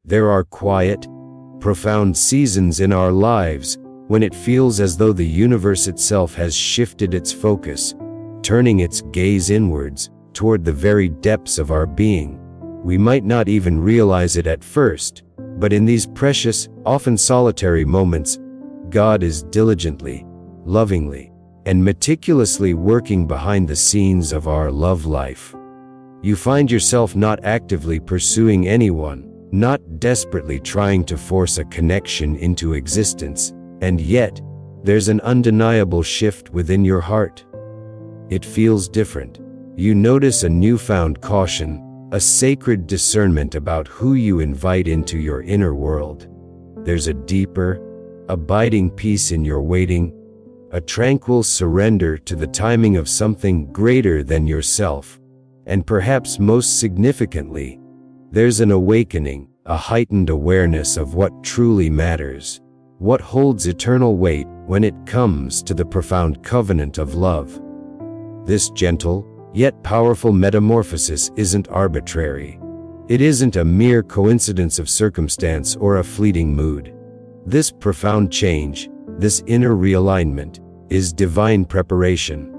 There are quiet, profound seasons in our lives when it feels as though the universe itself has shifted its focus, turning its gaze inwards toward the very depths of our being. We might not even realize it at first, but in these precious, often solitary moments, God is diligently, lovingly, and meticulously working behind the scenes of our love life. You find yourself not actively pursuing anyone, not desperately trying to force a connection into existence, and yet, there's an undeniable shift within your heart. It feels different. You notice a newfound caution, a sacred discernment about who you invite into your inner world. There's a deeper, abiding peace in your waiting, a tranquil surrender to the timing of something greater than yourself, and perhaps most significantly, there's an awakening, a heightened awareness of what truly matters, what holds eternal weight when it comes to the profound covenant of love. This gentle, yet powerful metamorphosis isn't arbitrary. It isn't a mere coincidence of circumstance or a fleeting mood. This profound change, this inner realignment, is divine preparation.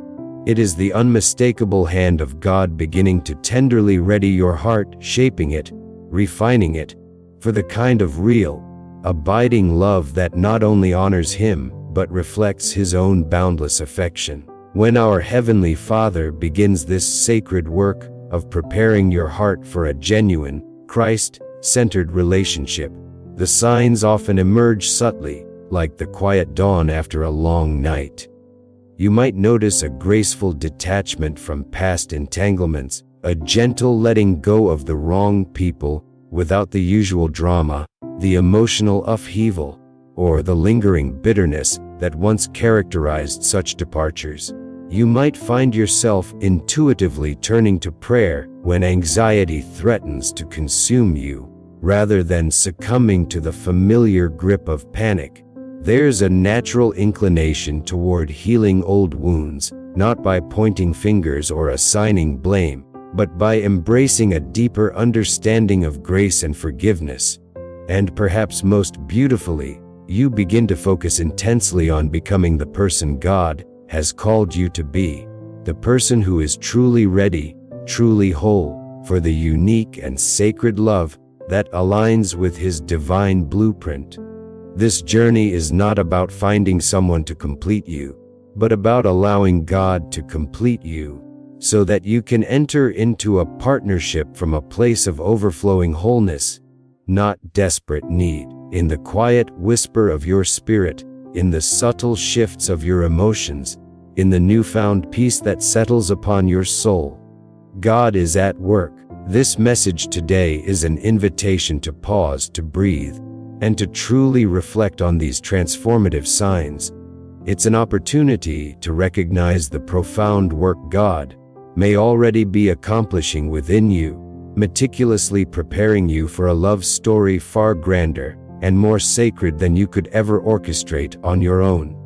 It is the unmistakable hand of God beginning to tenderly ready your heart, shaping it, refining it, for the kind of real, abiding love that not only honors Him, but reflects His own boundless affection. When our Heavenly Father begins this sacred work of preparing your heart for a genuine, Christ-centered relationship, the signs often emerge subtly, like the quiet dawn after a long night. You might notice a graceful detachment from past entanglements, a gentle letting go of the wrong people without the usual drama, the emotional upheaval, or the lingering bitterness that once characterized such departures. You might find yourself intuitively turning to prayer when anxiety threatens to consume you, rather than succumbing to the familiar grip of panic. There's a natural inclination toward healing old wounds, not by pointing fingers or assigning blame, but by embracing a deeper understanding of grace and forgiveness. And perhaps most beautifully, you begin to focus intensely on becoming the person God has called you to be, the person who is truly ready, truly whole, for the unique and sacred love that aligns with His divine blueprint. This journey is not about finding someone to complete you, but about allowing God to complete you, so that you can enter into a partnership from a place of overflowing wholeness, not desperate need. In the quiet whisper of your spirit, in the subtle shifts of your emotions, in the newfound peace that settles upon your soul, God is at work. This message today is an invitation to pause, to breathe, and to truly reflect on these transformative signs. It's an opportunity to recognize the profound work God may already be accomplishing within you, meticulously preparing you for a love story far grander and more sacred than you could ever orchestrate on your own.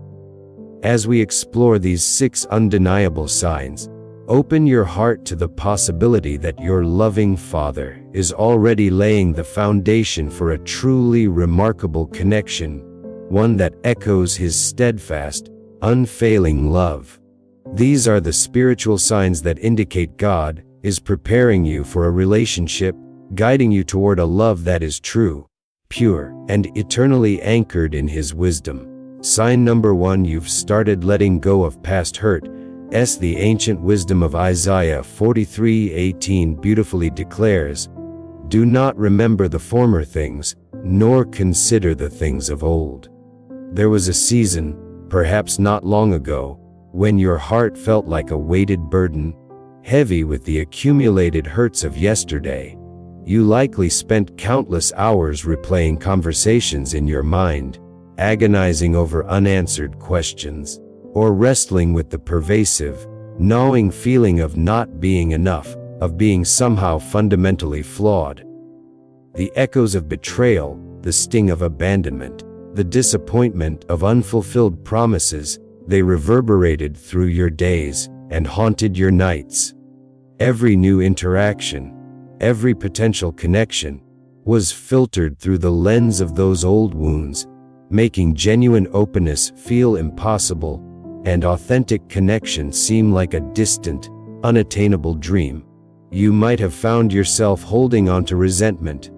As we explore these 6 undeniable signs, open your heart to the possibility that your loving Father is already laying the foundation for a truly remarkable connection, one that echoes His steadfast, unfailing love. These are the spiritual signs that indicate God is preparing you for a relationship, guiding you toward a love that is true, pure, and eternally anchored in His wisdom. Sign number 1: you've started letting go of past hurt. The ancient wisdom of Isaiah 43:18 beautifully declares, "Do not remember the former things, nor consider the things of old." There was a season, perhaps not long ago, when your heart felt like a weighted burden, heavy with the accumulated hurts of yesterday. You likely spent countless hours replaying conversations in your mind, agonizing over unanswered questions, or wrestling with the pervasive, gnawing feeling of not being enough, of being somehow fundamentally flawed. The echoes of betrayal, the sting of abandonment, the disappointment of unfulfilled promises, they reverberated through your days and haunted your nights. Every new interaction, every potential connection, was filtered through the lens of those old wounds, making genuine openness feel impossible and authentic connection seem like a distant, unattainable dream. You might have found yourself holding on to resentment,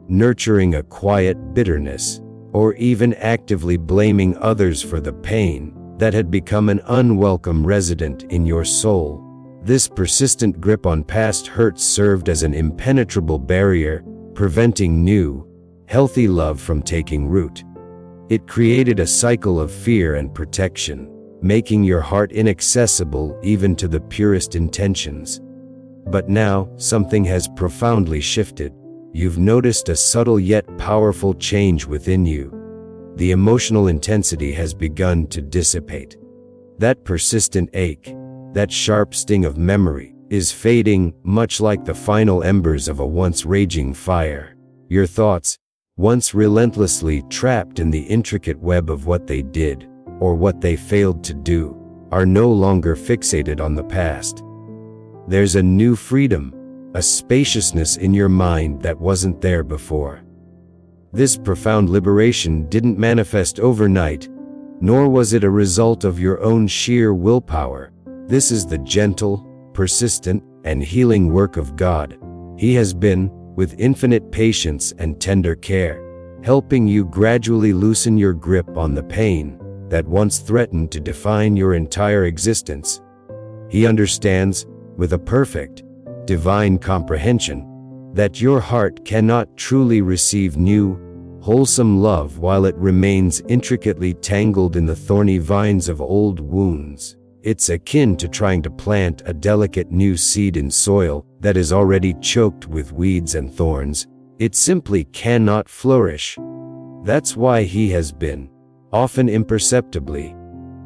nurturing a quiet bitterness, or even actively blaming others for the pain that had become an unwelcome resident in your soul. This persistent grip on past hurts served as an impenetrable barrier, preventing new, healthy love from taking root. It created a cycle of fear and protection, making your heart inaccessible even to the purest intentions. But now, something has profoundly shifted. You've noticed a subtle yet powerful change within you. The emotional intensity has begun to dissipate. That persistent ache, that sharp sting of memory, is fading, much like the final embers of a once raging fire. Your thoughts, once relentlessly trapped in the intricate web of what they did, or what they failed to do, are no longer fixated on the past. There's a new freedom, a spaciousness in your mind that wasn't there before. This profound liberation didn't manifest overnight, nor was it a result of your own sheer willpower. This is the gentle, persistent, and healing work of God. He has been, with infinite patience and tender care, helping you gradually loosen your grip on the pain that once threatened to define your entire existence. He understands, with a perfect, divine comprehension, that your heart cannot truly receive new, wholesome love while it remains intricately tangled in the thorny vines of old wounds. It's akin to trying to plant a delicate new seed in soil that is already choked with weeds and thorns. It simply cannot flourish. That's why He has been, often imperceptibly,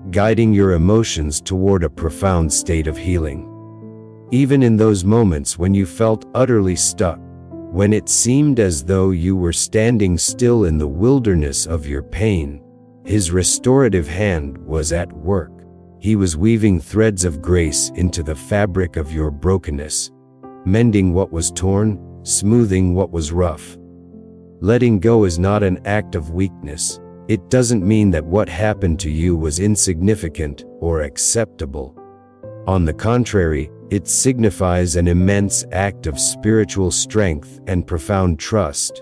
guiding your emotions toward a profound state of healing. Even in those moments when you felt utterly stuck, when it seemed as though you were standing still in the wilderness of your pain, His restorative hand was at work. He was weaving threads of grace into the fabric of your brokenness, mending what was torn, smoothing what was rough. Letting go is not an act of weakness. It doesn't mean that what happened to you was insignificant or acceptable. On the contrary, it signifies an immense act of spiritual strength and profound trust.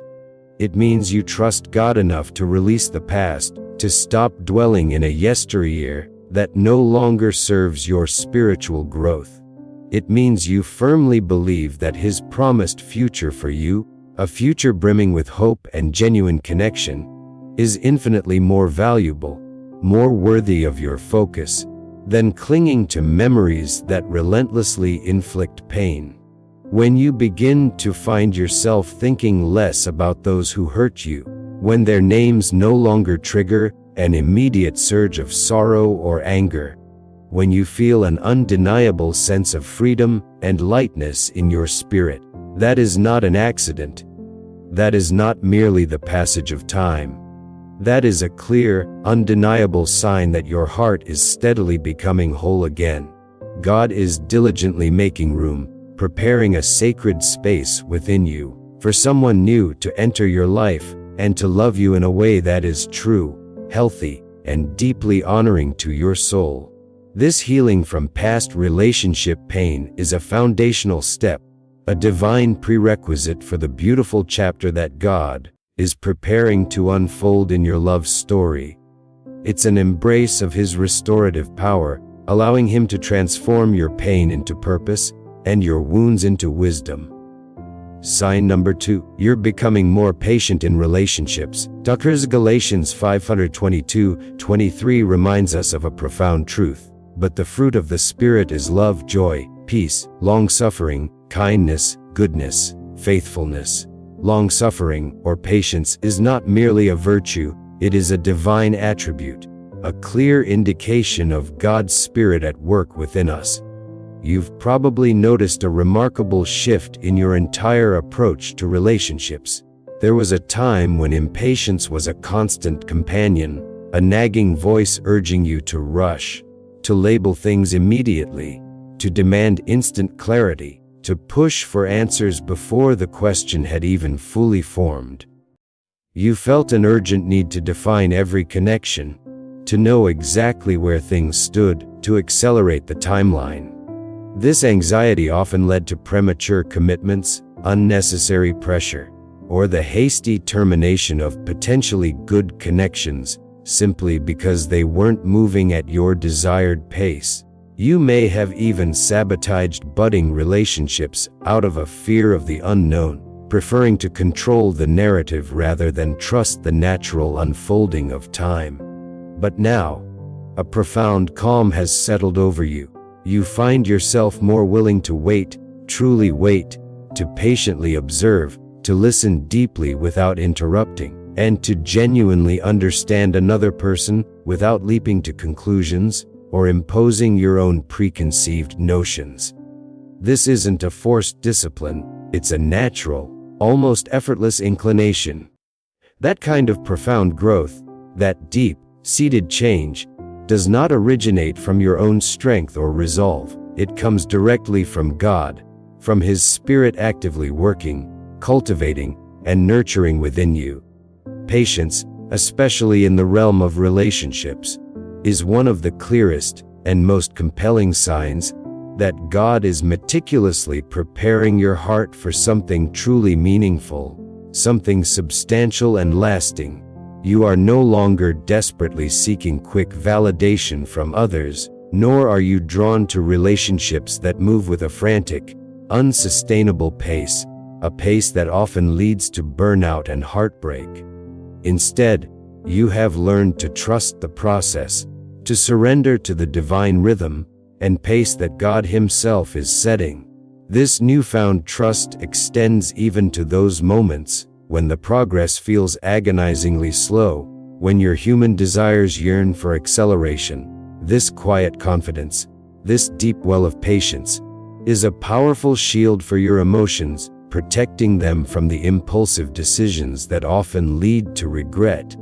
It means you trust God enough to release the past, to stop dwelling in a yesteryear that no longer serves your spiritual growth. It means you firmly believe that His promised future for you, a future brimming with hope and genuine connection, is infinitely more valuable, more worthy of your focus, than clinging to memories that relentlessly inflict pain. When you begin to find yourself thinking less about those who hurt you, when their names no longer trigger an immediate surge of sorrow or anger, when you feel an undeniable sense of freedom and lightness in your spirit, that is not an accident. That is not merely the passage of time. That is a clear, undeniable sign that your heart is steadily becoming whole again. God is diligently making room, preparing a sacred space within you, for someone new to enter your life and to love you in a way that is true, healthy, and deeply honoring to your soul. This healing from past relationship pain is a foundational step, a divine prerequisite for the beautiful chapter that God is preparing to unfold in your love story. It's an embrace of His restorative power, allowing Him to transform your pain into purpose and your wounds into wisdom. Sign number 2, you're becoming more patient in relationships. Galatians 5:22-23 reminds us of a profound truth. But the fruit of the Spirit is love, joy, peace, long-suffering, kindness, goodness, faithfulness. Long-suffering, or patience, is not merely a virtue, it is a divine attribute, a clear indication of God's Spirit at work within us. You've probably noticed a remarkable shift in your entire approach to relationships. There was a time when impatience was a constant companion, a nagging voice urging you to rush, to label things immediately, to demand instant clarity, to push for answers before the question had even fully formed. You felt an urgent need to define every connection, to know exactly where things stood, to accelerate the timeline. This anxiety often led to premature commitments, unnecessary pressure, or the hasty termination of potentially good connections simply because they weren't moving at your desired pace. You may have even sabotaged budding relationships out of a fear of the unknown, preferring to control the narrative rather than trust the natural unfolding of time. But now, a profound calm has settled over you. You find yourself more willing to wait, truly wait, to patiently observe, to listen deeply without interrupting, and to genuinely understand another person without leaping to conclusions or imposing your own preconceived notions. This isn't a forced discipline, it's a natural, almost effortless inclination. That kind of profound growth, that deep-seated change, does not originate from your own strength or resolve. It comes directly from God, from His Spirit actively working, cultivating, and nurturing within you. Patience, especially in the realm of relationships, is one of the clearest and most compelling signs that God is meticulously preparing your heart for something truly meaningful, something substantial and lasting. You are no longer desperately seeking quick validation from others, nor are you drawn to relationships that move with a frantic, unsustainable pace, a pace that often leads to burnout and heartbreak. Instead, you have learned to trust the process, to surrender to the divine rhythm and pace that God Himself is setting. This newfound trust extends even to those moments when the progress feels agonizingly slow, when your human desires yearn for acceleration. This quiet confidence, this deep well of patience, is a powerful shield for your emotions, protecting them from the impulsive decisions that often lead to regret.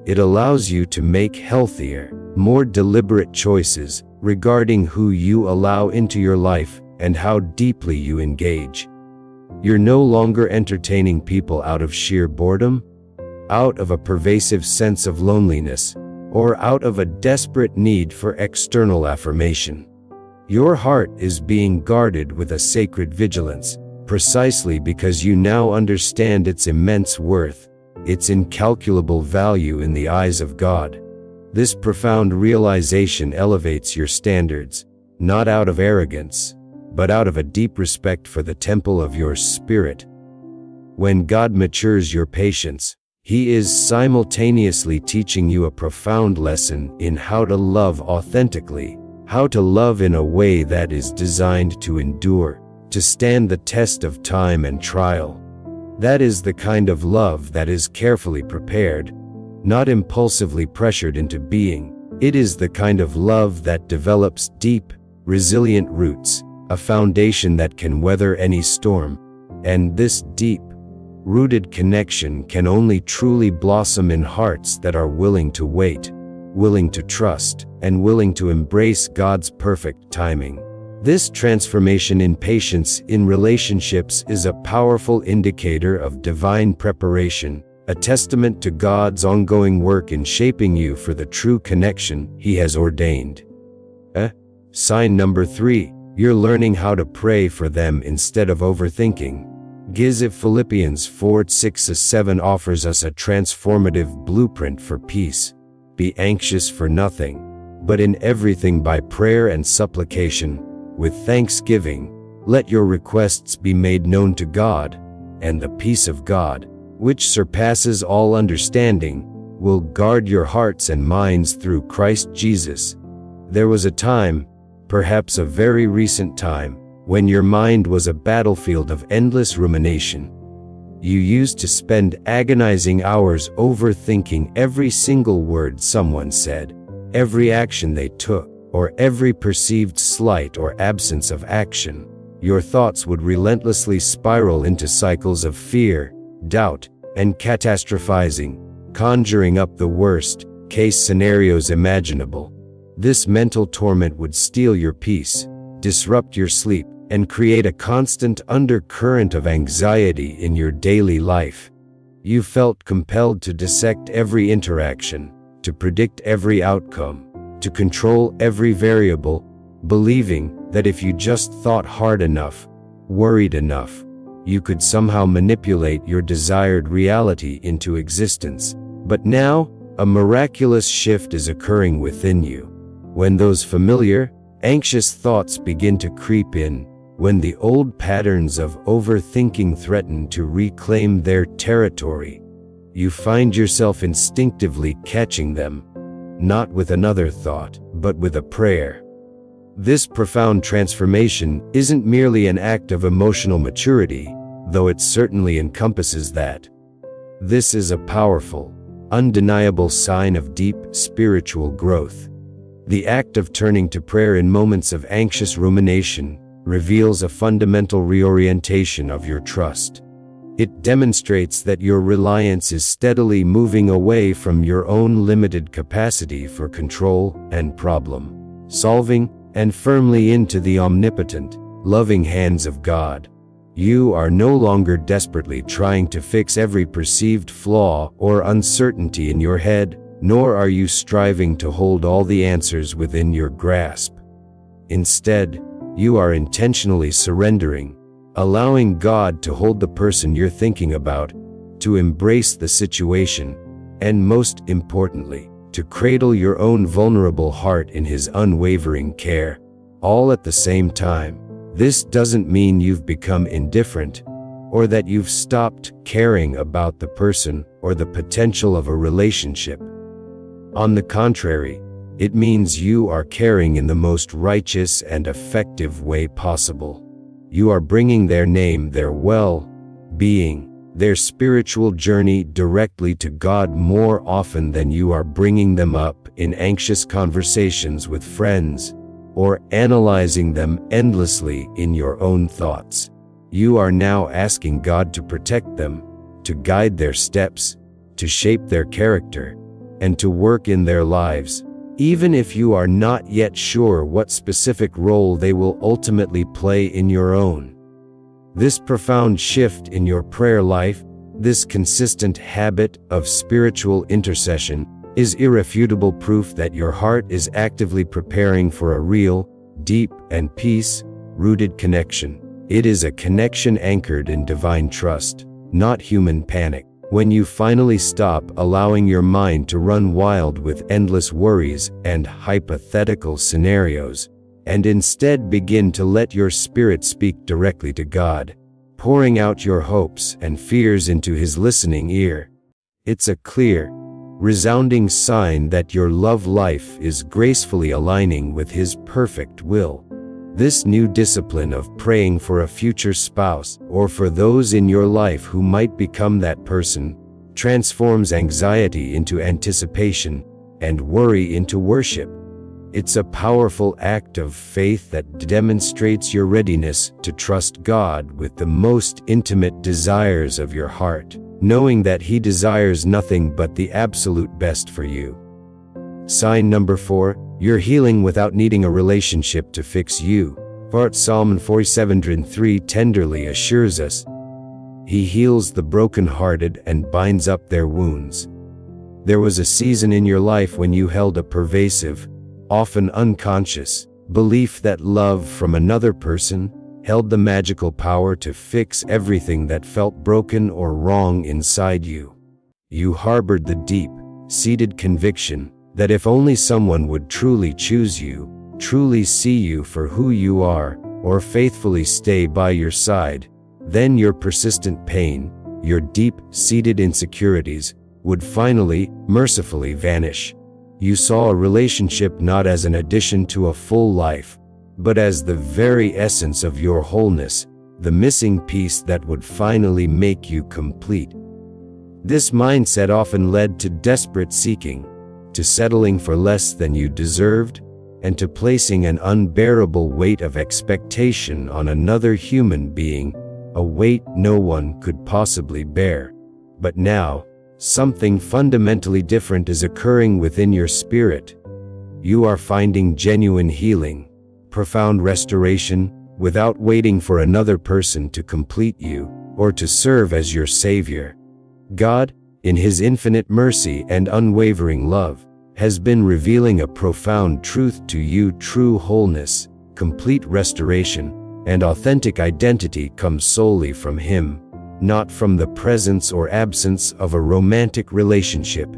It allows you to make healthier, more deliberate choices regarding who you allow into your life and how deeply you engage. You're no longer entertaining people out of sheer boredom, out of a pervasive sense of loneliness, or out of a desperate need for external affirmation. Your heart is being guarded with a sacred vigilance, precisely because you now understand its immense worth, its incalculable value in the eyes of God. This profound realization elevates your standards, not out of arrogance, but out of a deep respect for the temple of your spirit. When God matures your patience, He is simultaneously teaching you a profound lesson in how to love authentically, how to love in a way that is designed to endure, to stand the test of time and trial. That is the kind of love that is carefully prepared, not impulsively pressured into being. It is the kind of love that develops deep, resilient roots, a foundation that can weather any storm. And this deep-rooted connection can only truly blossom in hearts that are willing to wait, willing to trust, and willing to embrace God's perfect timing. This transformation in patience in relationships is a powerful indicator of divine preparation, a testament to God's ongoing work in shaping you for the true connection He has ordained. Sign number 3, you're learning how to pray for them instead of overthinking. Philippians 4:6-7 offers us a transformative blueprint for peace. Be anxious for nothing, but in everything by prayer and supplication, with thanksgiving, let your requests be made known to God, and the peace of God, which surpasses all understanding, will guard your hearts and minds through Christ Jesus. There was a time, perhaps a very recent time, when your mind was a battlefield of endless rumination. You used to spend agonizing hours overthinking every single word someone said, every action they took, or every perceived slight or absence of action. Your thoughts would relentlessly spiral into cycles of fear, doubt, and catastrophizing, conjuring up the worst-case scenarios imaginable. This mental torment would steal your peace, disrupt your sleep, and create a constant undercurrent of anxiety in your daily life. You felt compelled to dissect every interaction, to predict every outcome, to control every variable, believing that if you just thought hard enough, worried enough, you could somehow manipulate your desired reality into existence. But now, a miraculous shift is occurring within you. When those familiar, anxious thoughts begin to creep in, when the old patterns of overthinking threaten to reclaim their territory, you find yourself instinctively catching them, not with another thought, but with a prayer. This profound transformation isn't merely an act of emotional maturity, though it certainly encompasses that. This is a powerful, undeniable sign of deep spiritual growth. The act of turning to prayer in moments of anxious rumination reveals a fundamental reorientation of your trust. It demonstrates that your reliance is steadily moving away from your own limited capacity for control and problem solving, and firmly into the omnipotent, loving hands of God. You are no longer desperately trying to fix every perceived flaw or uncertainty in your head, nor are you striving to hold all the answers within your grasp. Instead, you are intentionally surrendering, allowing God to hold the person you're thinking about, to embrace the situation, and most importantly, to cradle your own vulnerable heart in His unwavering care, all at the same time. This doesn't mean you've become indifferent, or that you've stopped caring about the person or the potential of a relationship. On the contrary, it means you are caring in the most righteous and effective way possible. You are bringing their name, their well-being, their spiritual journey directly to God more often than you are bringing them up in anxious conversations with friends, or analyzing them endlessly in your own thoughts. You are now asking God to protect them, to guide their steps, to shape their character, and to work in their lives, even if you are not yet sure what specific role they will ultimately play in your own. This profound shift in your prayer life, this consistent habit of spiritual intercession, is irrefutable proof that your heart is actively preparing for a real, deep, and peace-rooted connection. It is a connection anchored in divine trust, not human panic. When you finally stop allowing your mind to run wild with endless worries and hypothetical scenarios, and instead begin to let your spirit speak directly to God, pouring out your hopes and fears into His listening ear, it's a clear, resounding sign that your love life is gracefully aligning with His perfect will. This new discipline of praying for a future spouse or for those in your life who might become that person transforms anxiety into anticipation and worry into worship. It's a powerful act of faith that demonstrates your readiness to trust God with the most intimate desires of your heart, knowing that He desires nothing but the absolute best for you. Sign number 4, you're healing without needing a relationship to fix you. Psalm 47:3 tenderly assures us, He heals the brokenhearted and binds up their wounds. There was a season in your life when you held a pervasive, often unconscious, belief that love from another person held the magical power to fix everything that felt broken or wrong inside you. You harbored the deep-seated conviction that if only someone would truly choose you, truly see you for who you are, or faithfully stay by your side, then your persistent pain, your deep-seated insecurities, would finally, mercifully vanish. You saw a relationship not as an addition to a full life, but as the very essence of your wholeness, the missing piece that would finally make you complete. This mindset often led to desperate seeking, to settling for less than you deserved, and to placing an unbearable weight of expectation on another human being, a weight no one could possibly bear. But now, something fundamentally different is occurring within your spirit. You are finding genuine healing, profound restoration, without waiting for another person to complete you or to serve as your savior. God, in His infinite mercy and unwavering love, has been revealing a profound truth to you. True wholeness, complete restoration, and authentic identity come solely from Him, not from the presence or absence of a romantic relationship.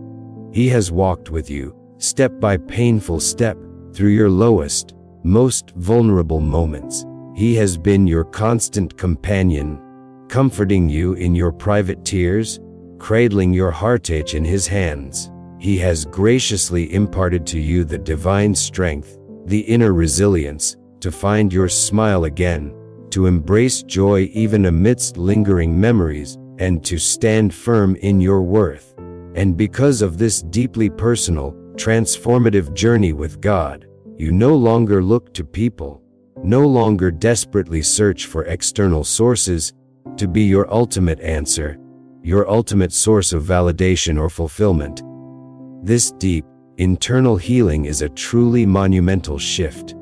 He has walked with you, step by painful step, through your lowest, most vulnerable moments. He has been your constant companion, comforting you in your private tears, cradling your heartache in His hands. He has graciously imparted to you the divine strength, the inner resilience, to find your smile again, to embrace joy even amidst lingering memories, and to stand firm in your worth. And because of this deeply personal, transformative journey with God, you no longer look to people, no longer desperately search for external sources to be your ultimate answer, your ultimate source of validation or fulfillment. This deep, internal healing is a truly monumental shift.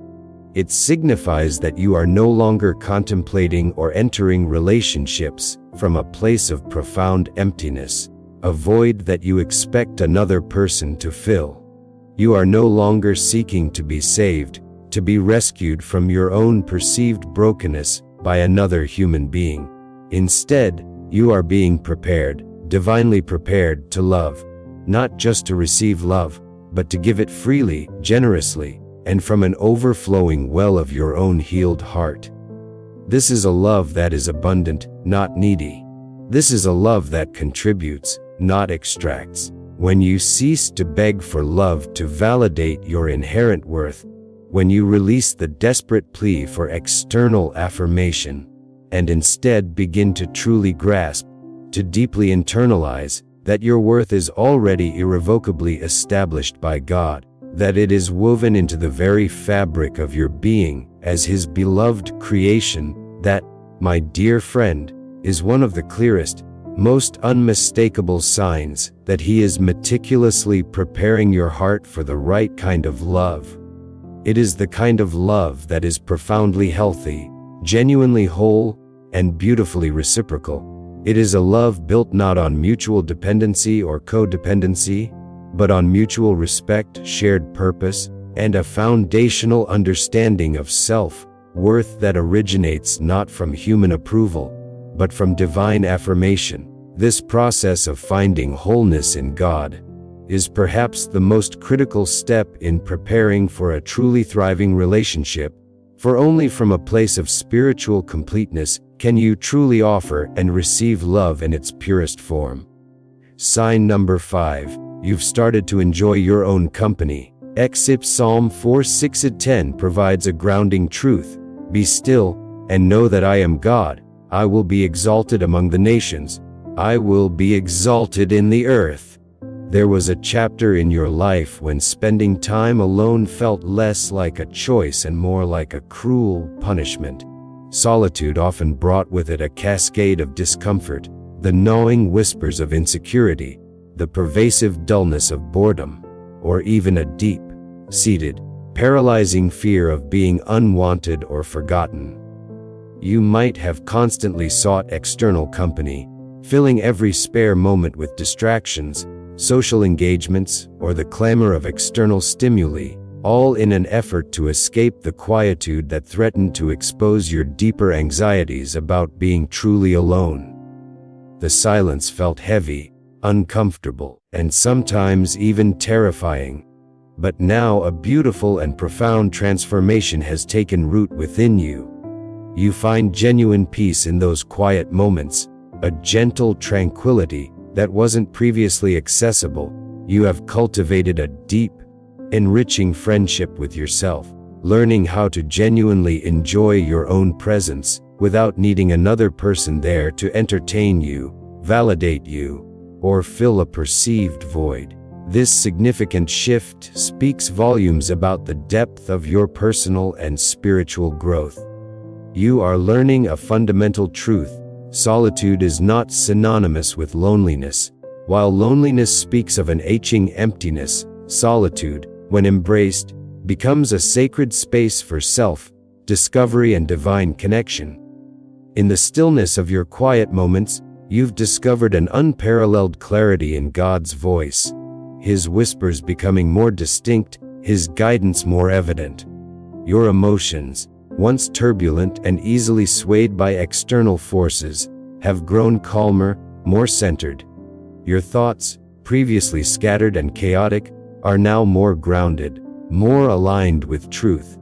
It signifies that you are no longer contemplating or entering relationships from a place of profound emptiness, a void that you expect another person to fill. You are no longer seeking to be saved, to be rescued from your own perceived brokenness by another human being. Instead, you are being prepared, divinely prepared to love, not just to receive love, but to give it freely, generously, and from an overflowing well of your own healed heart. This is a love that is abundant, not needy. This is a love that contributes, not extracts. When you cease to beg for love to validate your inherent worth, when you release the desperate plea for external affirmation, and instead begin to truly grasp, to deeply internalize, that your worth is already irrevocably established by God, that it is woven into the very fabric of your being as His beloved creation, that, my dear friend, is one of the clearest, most unmistakable signs that He is meticulously preparing your heart for the right kind of love. It is the kind of love that is profoundly healthy, genuinely whole, and beautifully reciprocal. It is a love built not on mutual dependency or codependency, but on mutual respect, shared purpose, and a foundational understanding of self-worth that originates not from human approval, but from divine affirmation. This process of finding wholeness in God is perhaps the most critical step in preparing for a truly thriving relationship, for only from a place of spiritual completeness can you truly offer and receive love in its purest form. Sign number 5. You've started to enjoy your own company. Psalm 4:6-10 provides a grounding truth. Be still, and know that I am God. I will be exalted among the nations. I will be exalted in the earth. There was a chapter in your life when spending time alone felt less like a choice and more like a cruel punishment. Solitude often brought with it a cascade of discomfort, the gnawing whispers of insecurity, the pervasive dullness of boredom, or even a deep-seated, paralyzing fear of being unwanted or forgotten. You might have constantly sought external company, filling every spare moment with distractions, social engagements, or the clamor of external stimuli, all in an effort to escape the quietude that threatened to expose your deeper anxieties about being truly alone. The silence felt heavy, uncomfortable, and sometimes even terrifying. But now a beautiful and profound transformation has taken root within you. You find genuine peace in those quiet moments, a gentle tranquility that wasn't previously accessible. You have cultivated a deep, enriching friendship with yourself, learning how to genuinely enjoy your own presence without needing another person there to entertain you, validate you, or fill a perceived void. This significant shift speaks volumes about the depth of your personal and spiritual growth. You are learning a fundamental truth. Solitude is not synonymous with loneliness. While loneliness speaks of an aching emptiness, solitude, when embraced, becomes a sacred space for self-discovery discovery and divine connection. In the stillness of your quiet moments, you've discovered an unparalleled clarity in God's voice, His whispers becoming more distinct, His guidance more evident. Your emotions, once turbulent and easily swayed by external forces, have grown calmer, more centered. Your thoughts, previously scattered and chaotic, are now more grounded, more aligned with truth.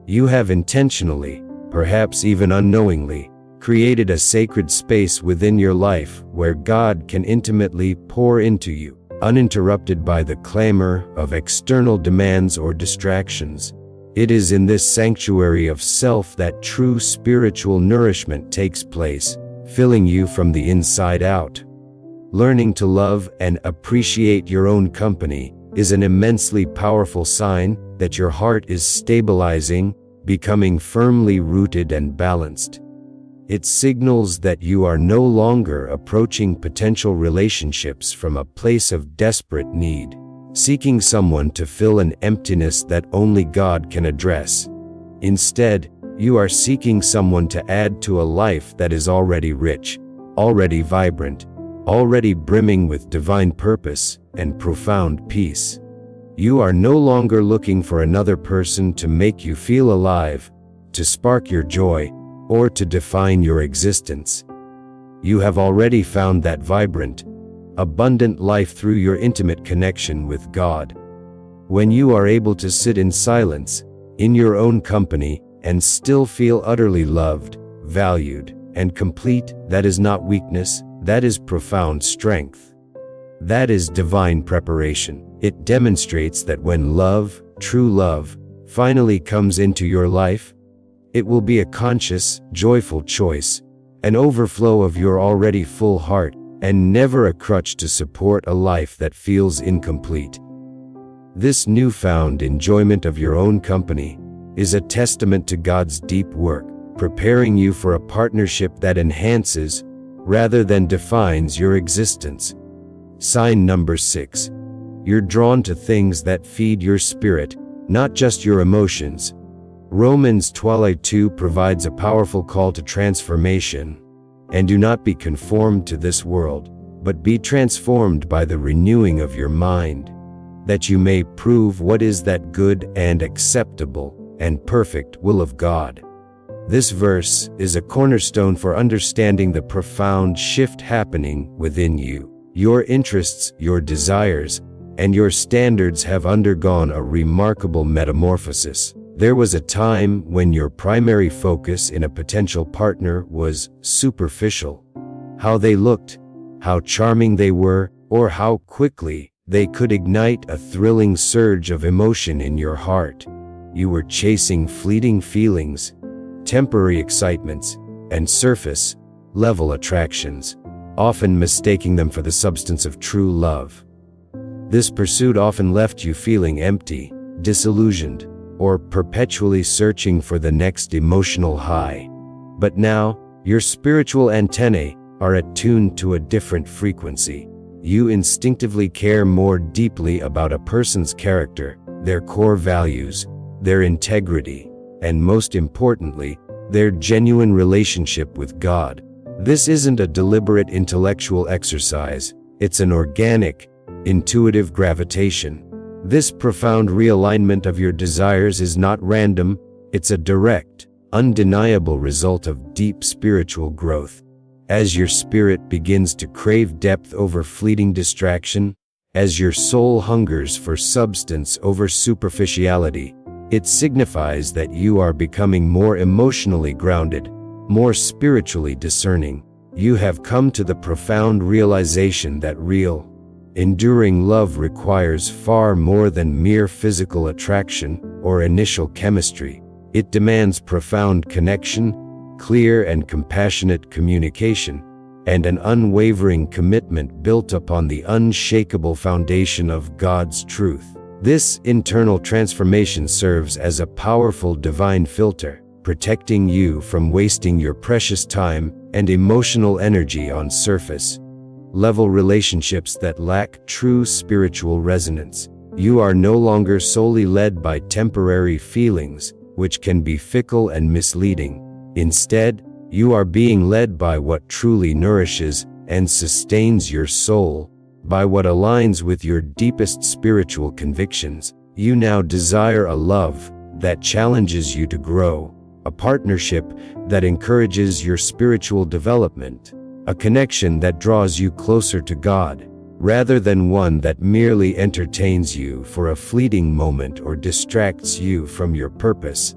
You have intentionally, perhaps even unknowingly, created a sacred space within your life where God can intimately pour into you, uninterrupted by the clamor of external demands or distractions. It is in this sanctuary of self that true spiritual nourishment takes place, filling you from the inside out. Learning to love and appreciate your own company is an immensely powerful sign that your heart is stabilizing, becoming firmly rooted and balanced. It signals that you are no longer approaching potential relationships from a place of desperate need, seeking someone to fill an emptiness that only God can address. Instead, you are seeking someone to add to a life that is already rich, already vibrant, already brimming with divine purpose and profound peace. You are no longer looking for another person to make you feel alive, to spark your joy, or to define your existence. You have already found that vibrant, abundant life through your intimate connection with God. When you are able to sit in silence, in your own company, and still feel utterly loved, valued, and complete, that is not weakness, that is profound strength. That is divine preparation. It demonstrates that when love, true love, finally comes into your life, it will be a conscious, joyful choice, an overflow of your already full heart, and never a crutch to support a life that feels incomplete. This newfound enjoyment of your own company is a testament to God's deep work, preparing you for a partnership that enhances, rather than defines, your existence. Sign number 6. You're drawn to things that feed your spirit, not just your emotions. Romans 12:2 provides a powerful call to transformation. And do not be conformed to this world, but be transformed by the renewing of your mind, that you may prove what is that good and acceptable and perfect will of God. This verse is a cornerstone for understanding the profound shift happening within you. Your interests, your desires, and your standards have undergone a remarkable metamorphosis. There was a time when your primary focus in a potential partner was superficial. How they looked, how charming they were, or how quickly they could ignite a thrilling surge of emotion in your heart. You were chasing fleeting feelings, temporary excitements, and surface-level attractions, often mistaking them for the substance of true love. This pursuit often left you feeling empty, disillusioned, or perpetually searching for the next emotional high. But now, your spiritual antennae are attuned to a different frequency. You instinctively care more deeply about a person's character, their core values, their integrity, and most importantly, their genuine relationship with God. This isn't a deliberate intellectual exercise, it's an organic, intuitive gravitation. This profound realignment of your desires is not random, it's a direct, undeniable result of deep spiritual growth. As your spirit begins to crave depth over fleeting distraction, as your soul hungers for substance over superficiality, it signifies that you are becoming more emotionally grounded, more spiritually discerning. You have come to the profound realization that real, enduring love requires far more than mere physical attraction or initial chemistry. It demands profound connection, clear and compassionate communication, and an unwavering commitment built upon the unshakable foundation of God's truth. This internal transformation serves as a powerful divine filter, protecting you from wasting your precious time and emotional energy on surface-level relationships that lack true spiritual resonance. You are no longer solely led by temporary feelings, which can be fickle and misleading. Instead, you are being led by what truly nourishes and sustains your soul, by what aligns with your deepest spiritual convictions. You now desire a love that challenges you to grow, a partnership that encourages your spiritual development, a connection that draws you closer to God, rather than one that merely entertains you for a fleeting moment or distracts you from your purpose.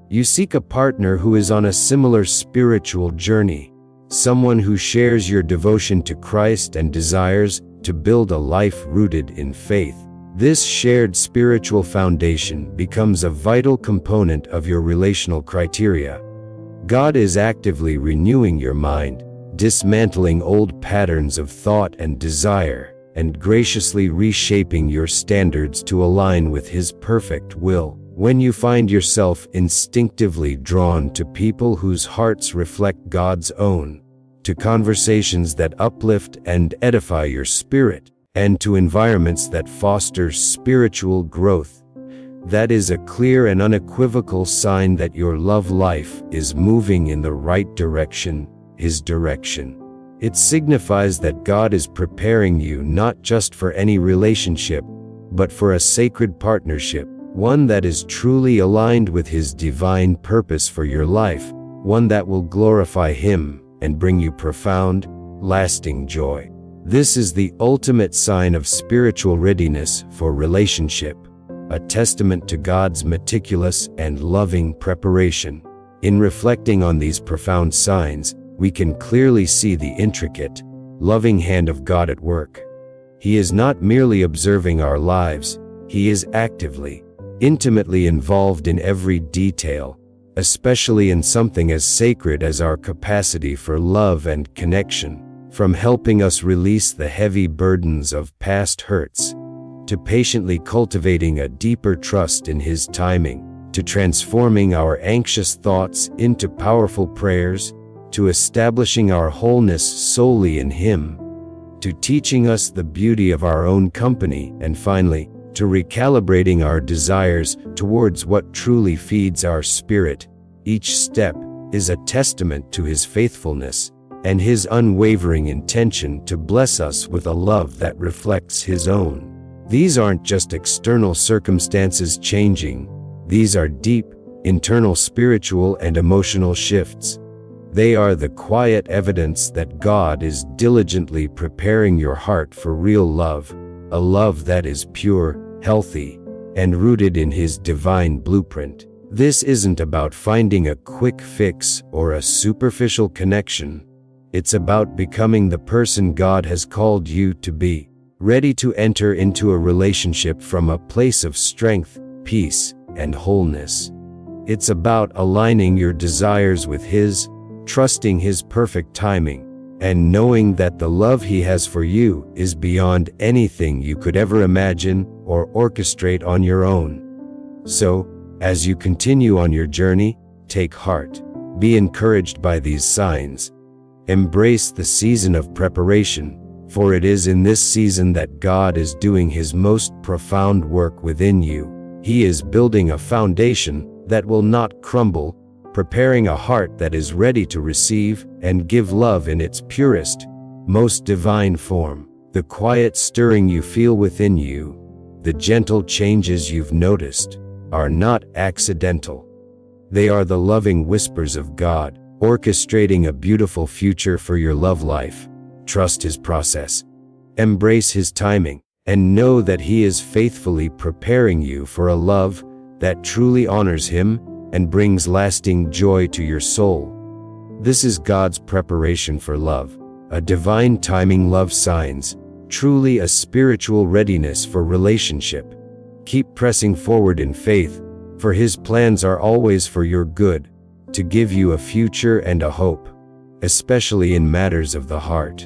You seek a partner who is on a similar spiritual journey, someone who shares your devotion to Christ and desires to build a life rooted in faith. This shared spiritual foundation becomes a vital component of your relational criteria. God is actively renewing your mind, dismantling old patterns of thought and desire, and graciously reshaping your standards to align with His perfect will. When you find yourself instinctively drawn to people whose hearts reflect God's own, to conversations that uplift and edify your spirit, and to environments that foster spiritual growth, that is a clear and unequivocal sign that your love life is moving in the right direction, His direction. It signifies that God is preparing you not just for any relationship, but for a sacred partnership, one that is truly aligned with His divine purpose for your life, one that will glorify Him and bring you profound, lasting joy. This is the ultimate sign of spiritual readiness for relationship, a testament to God's meticulous and loving preparation. In reflecting on these profound signs, we can clearly see the intricate, loving hand of God at work. He is not merely observing our lives, He is actively, intimately involved in every detail, especially in something as sacred as our capacity for love and connection. From helping us release the heavy burdens of past hurts, to patiently cultivating a deeper trust in His timing, to transforming our anxious thoughts into powerful prayers, to establishing our wholeness solely in Him, to teaching us the beauty of our own company, and finally, to recalibrating our desires towards what truly feeds our spirit. Each step is a testament to His faithfulness and His unwavering intention to bless us with a love that reflects His own. These aren't just external circumstances changing, these are deep, internal spiritual and emotional shifts. They are the quiet evidence that God is diligently preparing your heart for real love, a love that is pure, healthy, and rooted in His divine blueprint. This isn't about finding a quick fix or a superficial connection. It's about becoming the person God has called you to be, ready to enter into a relationship from a place of strength, peace, and wholeness. It's about aligning your desires with His, trusting His perfect timing, and knowing that the love He has for you is beyond anything you could ever imagine or orchestrate on your own. So, as you continue on your journey, take heart. Be encouraged by these signs. Embrace the season of preparation, for it is in this season that God is doing His most profound work within you. He is building a foundation that will not crumble, preparing a heart that is ready to receive and give love in its purest, most divine form. The quiet stirring you feel within you, the gentle changes you've noticed, are not accidental. They are the loving whispers of God, orchestrating a beautiful future for your love life. Trust His process. Embrace His timing, and know that He is faithfully preparing you for a love that truly honors Him and brings lasting joy to your soul. This is God's preparation for love, a divine timing love signs, truly a spiritual readiness for relationship. Keep pressing forward in faith, for His plans are always for your good, to give you a future and a hope, especially in matters of the heart.